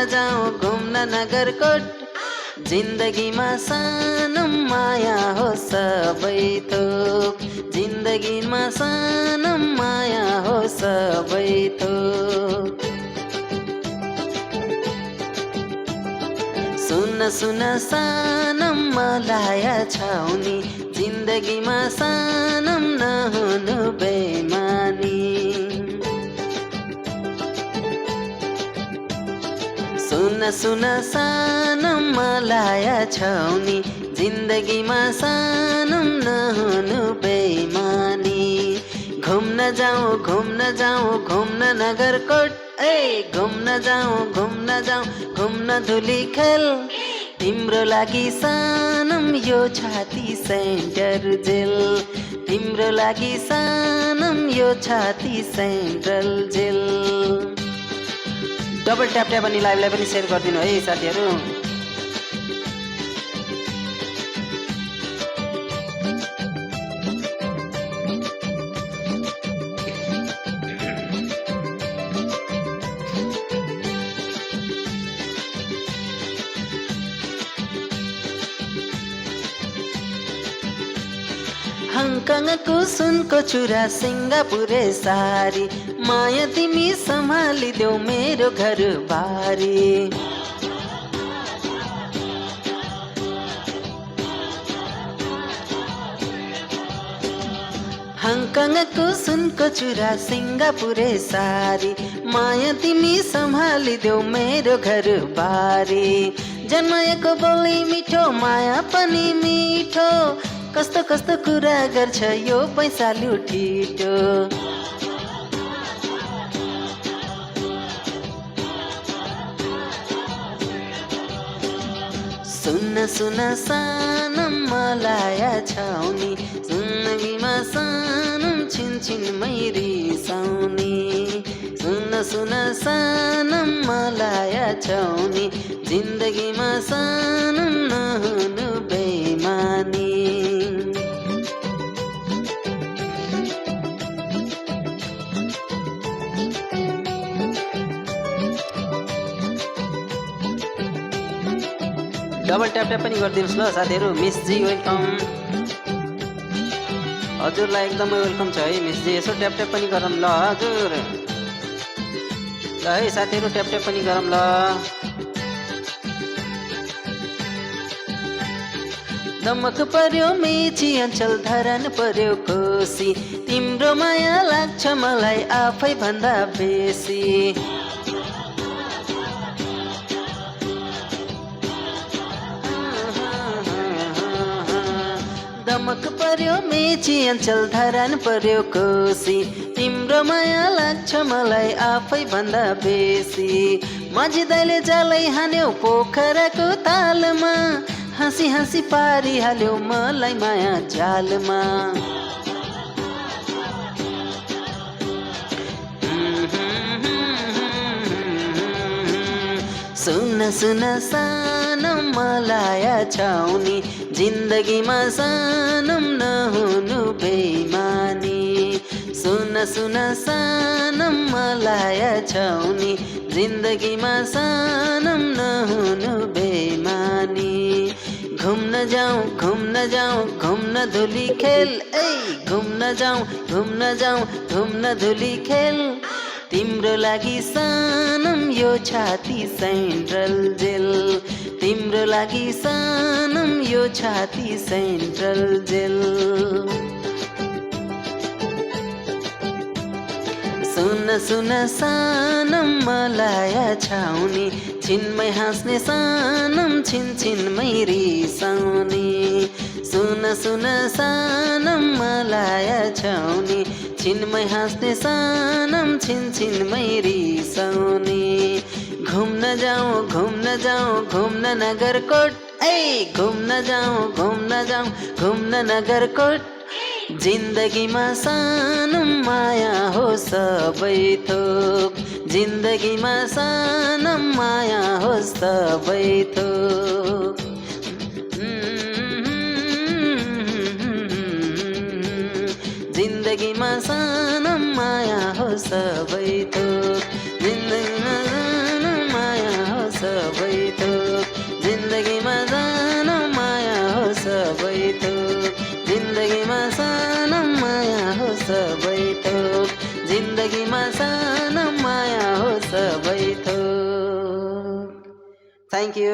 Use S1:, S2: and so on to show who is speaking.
S1: घुम्न नगरकोट जिन्दगीमा सानम माया हो सबै थोक जिन्दगीमा सानम माया हो सबै थोक सुन सुन सानम मलाया छाउनी जिन्दगीमा सानम नहुनु बेमानी सुन सुन सानम मलाया छाउनी जिन्दगीमा सानम नहुनु बेमानी घुम्न जाऊँ घुम्न नगरकोट घुम्न जाऊँ घुम्न धुलीखेल तिम्रो लागि सानम यो छाती सेन्टर जेल तिम्रो लागि सानम यो छाती central jail double tap tap अनि लाइभलाई पनि सेयर गरिदिनु है साथीहरू हङकङको सुनको चुरा सिङ्गापुरे सारी माया तिमी सम्हालिदेऊ मेरो घर बारी हङकङको सुनको चुरा सिङ्गापुरे सारी माया तिमी सम्हालिदेऊ मेरो घर बारी जन्माएको बोली मिठो माया पनि मिठो कस्तो कस्तो कुरा गर्छ यो पैसालु ठिटो सुन सुन सानम मलाया छाउनी जिन्दगीमा सानम छिनछिन मैरी साउनी सुन सुन सानम मलाया छाउनी जिन्दगीमा सानम नहुनु बेमानी डबल ट्याप ट्याप पनि गरिदिनुहोस् ल साथीहरू मिस जी वेलकम हजुरलाई एकदमै वेलकम छ है मिस जी यसो ट्याप ट्याप पनि गरौँ ल हजुर ल है साथीहरू ट्याप ट्याप पनि गरौँ ल दमक पर्यो मेची अञ्चल धरान पर्यो कोसी तिम्रो माया लाग्छ मलाई आफै भन्दा बेसी दमक पर्यो मेची अञ्चल धरान पर्यो कोसी तिम्रो माया लाग्छ मलाई आफै भन्दा बेसी माझी दाइले जालै हान्यो पोखराको तालमा हाँसी हाँसी पारिहाल्यो मलाई माया जालमा सुन सुन सानम मलाया छाउनी जिन्दगीमा सानम नहुनु बेमानी सुन सुन सानम मलाया छाउनी जिन्दगीमा सानम नहुनु बेमानी घुम्न जाऊँ घुम्न धुलीखेल घुम्न जाऊँ धुलीखेल तिम्रो लागि सानम यो छाती सेन्ट्रल जेल तिम्रो लागि सानम यो छाती सेन्ट्रल जेल सुन सुन सानम मलाया छाउनी छिनमै हाँस्ने सानम छिनमै रिसाउने सुन सुन सानम मलाया छाउनी छिनमै हाँस्ने सानम छिनमै रिसाउने घुम्न जाऊँ घुम्न नगरकोट घुम्न नगरकोट जिन्दगीमा सानम माया हो सबै थोक जिन्दगीमा सानम माया हो सबै थोक जिन्दगीमा सानम माया हो सबै थोक जिन्दगीमा सानम माया हो थ्याङ्क यू।